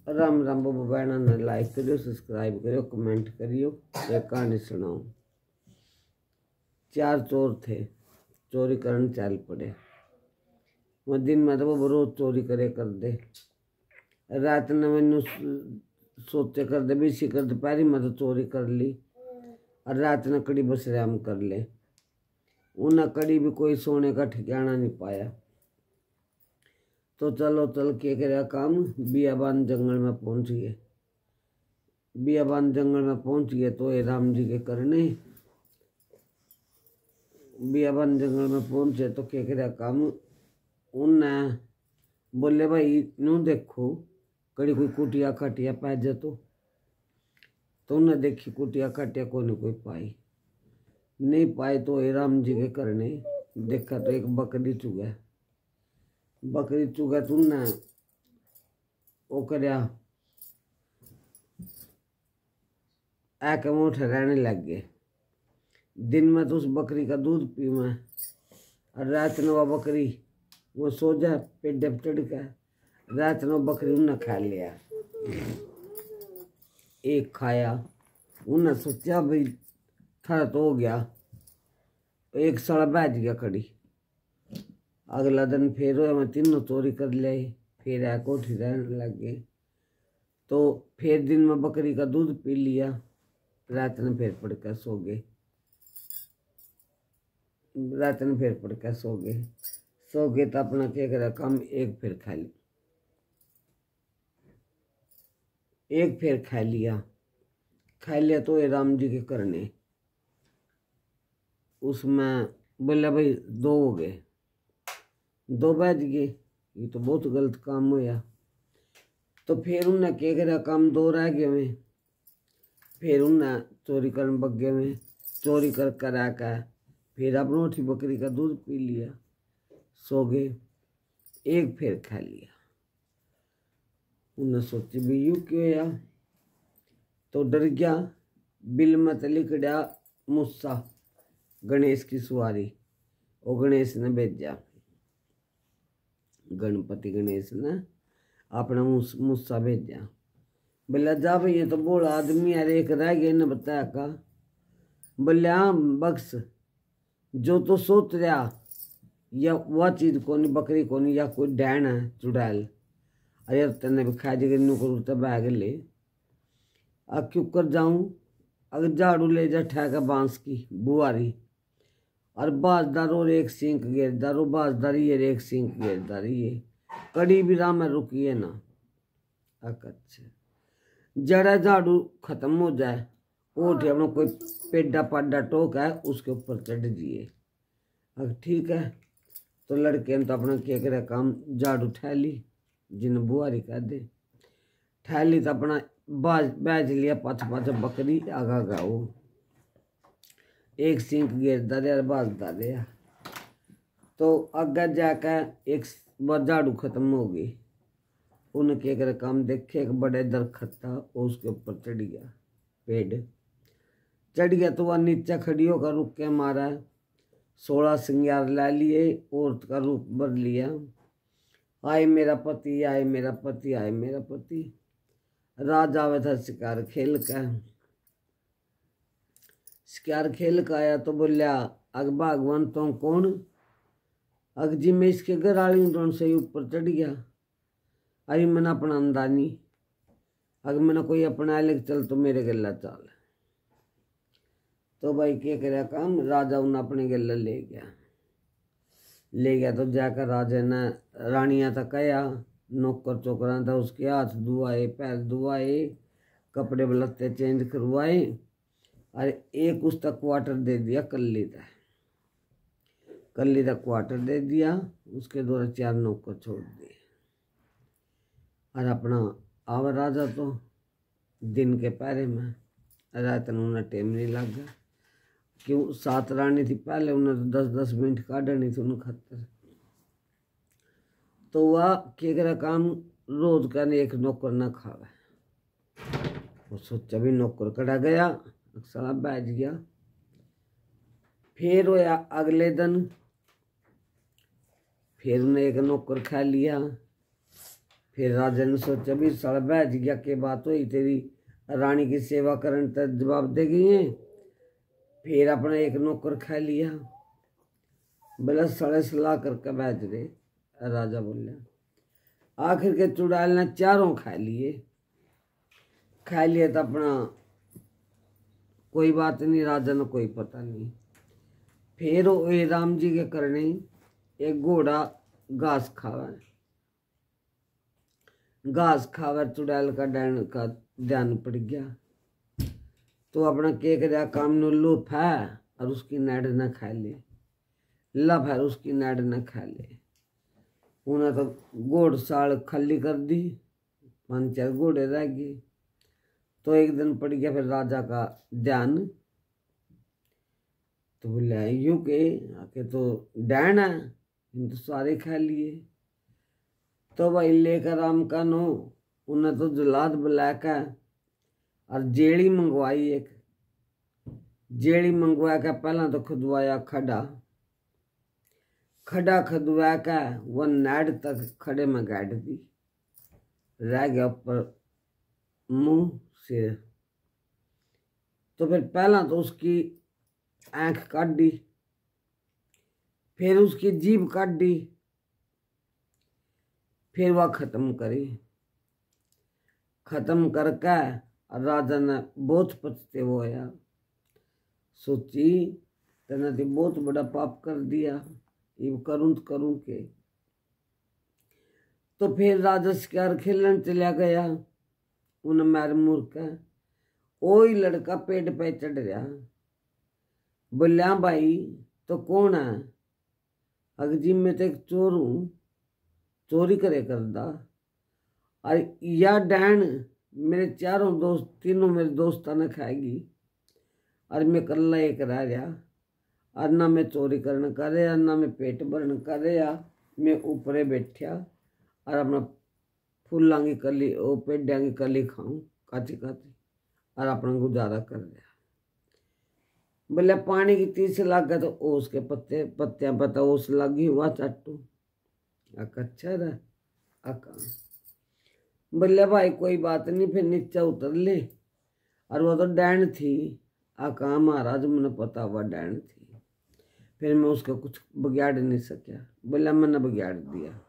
राम राम बाबू बहना ने लाइक करियो, सब्सक्राइब करियो, कमेंट करियो। एक कहानी सुनाओ। चार चोर थे, चोरी करने चल पड़े। वो दिन में तो वो रोज चोरी करे कर दे। रात ने मैनू सोचे कर दे भी कर दोपहरी में तो चोरी कर ली और रात ने कड़ी बसराम कर ले। उन्हें कड़ी भी कोई सोने का ठिकाना नहीं पाया। तो चलो चल के करे काम बियाबान जंगल में पहुंच गए। बियाबान जंगल में पहुंच गए तो ये राम जी के करने बियाबान जंगल में पहुंचे तो क्या करे काम। उन्हें बोले भाई नू देखो कड़ी कोई कुटिया खटिया पै जा तो उन्हें देखी कुटिया खटिया को नहीं कोई पाई। नहीं पाई तो ये राम जी के करने देखा तो एक बकरी चुगा। बकरी चुगा तो उन्हें वो करया आके मोटे रहने लग गए। दिन में तो उस बकरी का दूध पी मैं और रात में वह बकरी वो सो जा पेट पे चढ़ का। रात में बकरी उन्हें खा लिया। एक खाया उन्हें सोचा भाई था तो हो गया। एक साल बैठ गया कड़ी। अगला दिन फिर मैं तीनों चोरी कर ले। फिर आ कोठी रहने लग गए। तो फिर दिन में बकरी का दूध पी लिया। रात में फिर पड़कर सो गए। रात में फिर पड़कर सो गए तो अपना क्या करा काम एक फिर खा लिया। एक फिर खा लिया तो ये राम जी के करने उसमें बोला भाई दो हो गए। दो बज गए। ये तो बहुत गलत काम होया। तो फिर उन्हें क्या करा काम दो रह गए में। फिर उन्हें चोरी करने बगे में चोरी कर आकर फिर अब रोटी बकरी का दूध पी लिया। सो गए। एक फिर खा लिया। उन्हें सोची भी यू क्यों या तो डर गया। बिल में तली कड़ा मूसा गणेश की सवारी। वो गणेश ने भेजा। गणपति गणेश ने अपना मूसा भेजा। बोला जा भाई ये तो बोला आदमी यार एक रह गया ने बताया का। बोले हाँ बख्श जो तो सोच रहा या वह चीज कोनी बकरी कोनी या कोई डैन है चुड़ैल। अरे तेने भी खा जगह नू करूँ तो बैग ले अब क्यों कर जाऊँ। अगर झाड़ू ले जा ठहका बांस की बुआरी और बाजदार और एक सिंक गेरदार और बाजदारी और एक सिंक गेरदारी है। कड़ी भी राह में रुकी है ना। अच्छा जड़ा झाड़ू खत्म हो जाए ओठ अपना कोई पेडा पाडा टोक है उसके ऊपर चढ़ जाइए। अब ठीक है तो लड़के ने तो अपना क्या करे काम झाड़ू ठहली जिन बुआरी कह दे ठहली तो अपना बैज लिया पाछ बकरी आगा गाओ। एक सिंक गिरता रहा बाजता रहा तो अगर जाकर एक बार झाड़ू खत्म हो गई। उन्हें क्या करे काम देखे एक बड़े दरखत था उसके ऊपर चढ़ गया। पेड़ चढ़ गया तो वह नीचे खड़ी होकर रुक के मारा। 16 सिंगार ला लिए औरत का रूप भर लिया। आए मेरा पति आए मेरा पति आए मेरा पति। राज आवे था शिकार खेल का आया तो बोलिया अग भगवान तो कौन। अग जी मैं इसके घर आली से ऊपर चढ़ गया। अरे मैंने अपना अंदानी अगर मैंने कोई अपना लेके चल तो मेरे गला चल। तो भाई क्या करे काम राजा उन्हें अपने गला ले गया तो जाकर राजा ने रानिया तक कहा नौकर चौकरा था उसके हाथ धुआए पैर धुआए कपड़े बलत्ते चेंज करवाए। अरे एक उस तक क्वार्टर दे दिया कल्ली तक क्वार्टर दे दिया। उसके द्वारा 4 नौकर छोड़ दिए और अपना आवा राजा तो दिन के पहरे में रात में उन्हें टेम नहीं लग गया। क्यों 7 रानी थी पहले उन्हें तो 10-10 मिनट काटनी थी उन्हें खतर। तो वह क्या करे काम रोज का एक नौकर न खावे। वो सोचा भी नौकर कड़ा गया साला बैठ गया। फिर होया अगले दिन फिर उन्हें एक नौकर खा लिया। फिर राजा ने सोचा भी साला बैठ गया के बात हुई तेरी रानी की सेवा करने तक जवाब दे गई है। फिर अपना एक नौकर खा लिया। बोला साले सलाह करके बैठ रहे। राजा बोला आखिर के चुड़ैल ने चारों खा लिए तो अपना कोई बात नहीं, राजा ने कोई पता नहीं। फिर वो राम जी के करने एक घोड़ा घास खावा चुड़ैल का डैन का ध्यान पड़ गया। तो अपना के कर काम नो लुफ है और उसकी नाड़ न खा ले, लफ है उसकी नाड़ न खा ले। उन्हें तो घोड़ साल खाली कर दी, 5-4 घोड़े रह गए। तो एक दिन पड़ गया फिर राजा का ध्यान। तो बोले यूं के आके तो डैन है, इन तो सारे खा लिए। तो भाई लेकर राम का नो उन्हें तो जुलाद बुलाया और जेड़ी मंगवाई। एक जेड़ी मंगवा के पहला तो खुदवाया खड़ा खुदवा के वो नाड़ तक खड़े में गाड़ दी, रह गया ऊपर मुंह सिर। तो फिर पहला तो उसकी आँख काट दी, फिर उसकी जीभ काट दी, फिर वह खत्म करके राजा ने बहुत पछते होया। सोची तेने तो बहुत बड़ा पाप कर दिया, ये करूं तो करूं के। तो फिर राजा शिकार खेलन चला गया। उन मार मूर्ख ओही लड़का पेड़ पे चढ़ रहा। बोलिया भाई तो कौन है? अगजी में तो एक चोर हूँ, चोरी करे करदा। और या डैन मेरे चारों दोस्त, तीनों मेरे दोस्तां ने खाएगी और मैं कल्ला एक रह गया। और ना मैं चोरी करने कर रहा, ना मैं पेट भरने कर रहा। मैं ऊपरे बैठा और अपना फूलों की कली वो पेड़ों की कली खाऊं काची और अपना गुजारा कर रहा। बोले पानी की तीस लग गया तो ओस के पत्तियां पता ओस लगी हुआ चाटू। अच्छा रहा बोले भाई कोई बात नहीं, फिर नीचे उतर ले। और वो तो डैन थी। आका महाराज मैंने पता हुआ डैन थी। फिर मैं उसका कुछ बगाड़ नहीं सका। बोला मैंने बगाड़ दिया।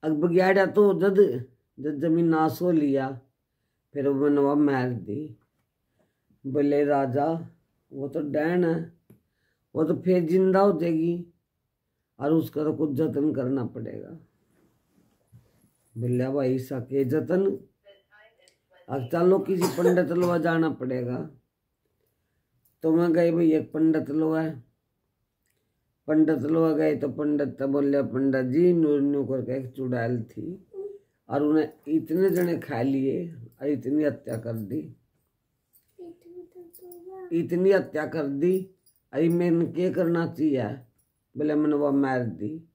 अब बगाड़ा तो जब जमीन नाश हो लिया फिर मैंने वह मार दी। बोले राजा वो तो डैन है, वो तो फिर जिंदा हो जाएगी और उसका तो कुछ जतन करना पड़ेगा। बोलिया भाई सके जतन, अब चलो किसी पंडित लोग जाना पड़ेगा। तो मैं गई भाई एक पंडित लोग है। पंडित लोग गए तो पंडित बोले पंडित जी नूर करके एक चुड़ैल थी और उन्हें इतने जने खा लिए और इतनी हत्या कर दी। अरे मैंने क्या करना चाहिए? बोले मैंने वो मार दी।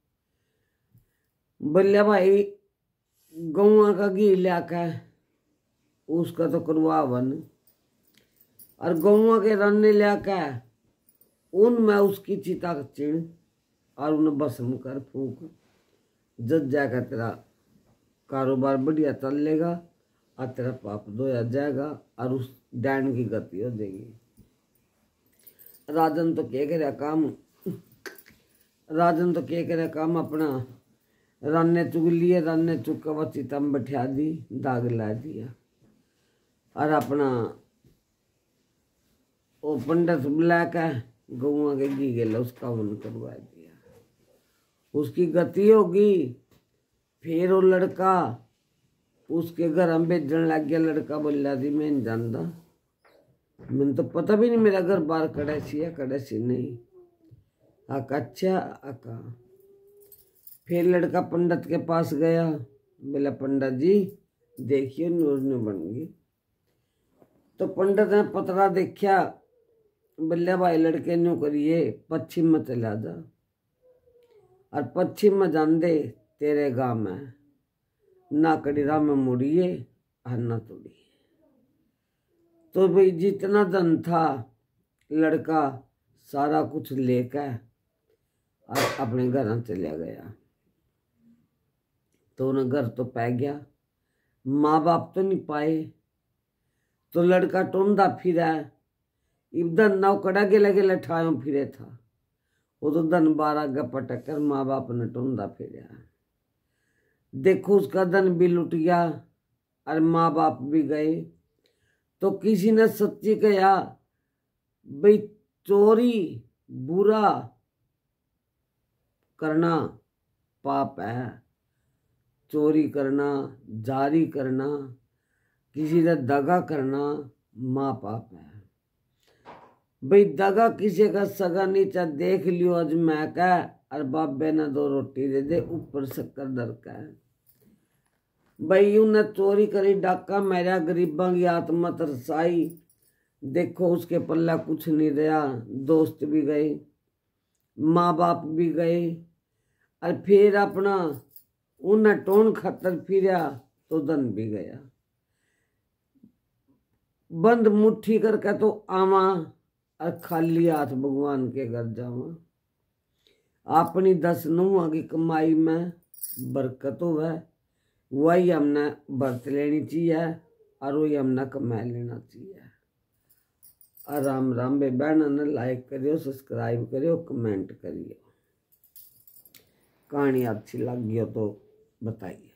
बोले भाई गौआ का घी लाकर उसका तो करवावन और गौआ के रन्ने लाकर उनमें उसकी चिता चिण और उन्हें भस्म कर फूक, जज जाकर तेरा कारोबार बढ़िया चलेगा और तेरा पाप धोया जाएगा और उस डैन की गति हो जाएगी। राजन तो क्या करे काम अपना रान्ने चुग लिए, रान्ने चुग कर वह चिता में बैठा दी, दाग ला दिया और अपना वो पंडित बुला कर गौआ के घी गेला उसका वन करवा दिया। उसकी गति होगी। फिर वो लड़का उसके घर में भेजने लग गया। लड़का बोला थी मैं नहीं जानता, मैंने तो पता भी नहीं मेरा घर बाहर कड़ैसी नहीं। आका अच्छा आका। फिर लड़का पंडित के पास गया। बोला पंडित जी देखिए नूर ने बन गई। तो पंडित ने पतरा देखा। बोले भाई लड़के न्यू करिए पश्चिम में चला जा और पश्चिम में जान दे तेरे गांव में ना कड़ीरा में मुड़िए और ना तोड़िए। तो भाई जितना धन था लड़का सारा कुछ लेकर और अपने घर चला गया। तो उन्हें घर तो पै गया, माँ बाप तो नहीं पाए, तो लड़का टोंदा फिरा, इधर नौकड़ा गेले गेले ठायो फिरे था, वो तो धन 12 गपट कर माँ बाप ने टोंदा फिरा। देखो उसका धन भी लुट गया और माँ बाप भी गए। तो किसी ने सच्ची कहा भाई चोरी बुरा करना पाप है, चोरी करना, जारी करना, किसी से दगा करना माँ पाप है। भाई दगा किसी का सगा नीचा देख लियो अजमा का, और बाबे ने 2 रोटी दे दे ऊपर शक्कर दर का है। भाई उन्हें चोरी करी, डाका मेरा गरीबा की आत्मा तरसाई। देखो उसके पल्ला कुछ नहीं रहा, दोस्त भी गए, माँ बाप भी गए, और फिर अपना उन्हें टोन खातर फिरा तो धन भी गया। बंद मुट्ठी करके तो आवा और खाली हाथ भगवान के घर जावा। अपनी 10 नुआ की कमाई में बरकत होवे, वही हमने बरत लेनी चाहिए और वही हमने कमा लेना चाहिए। और राम राम बे बहन ने लाइक करियो, सब्सक्राइब करियो, कमेंट करियो। कहानी अच्छी लगी हो तो बताइए।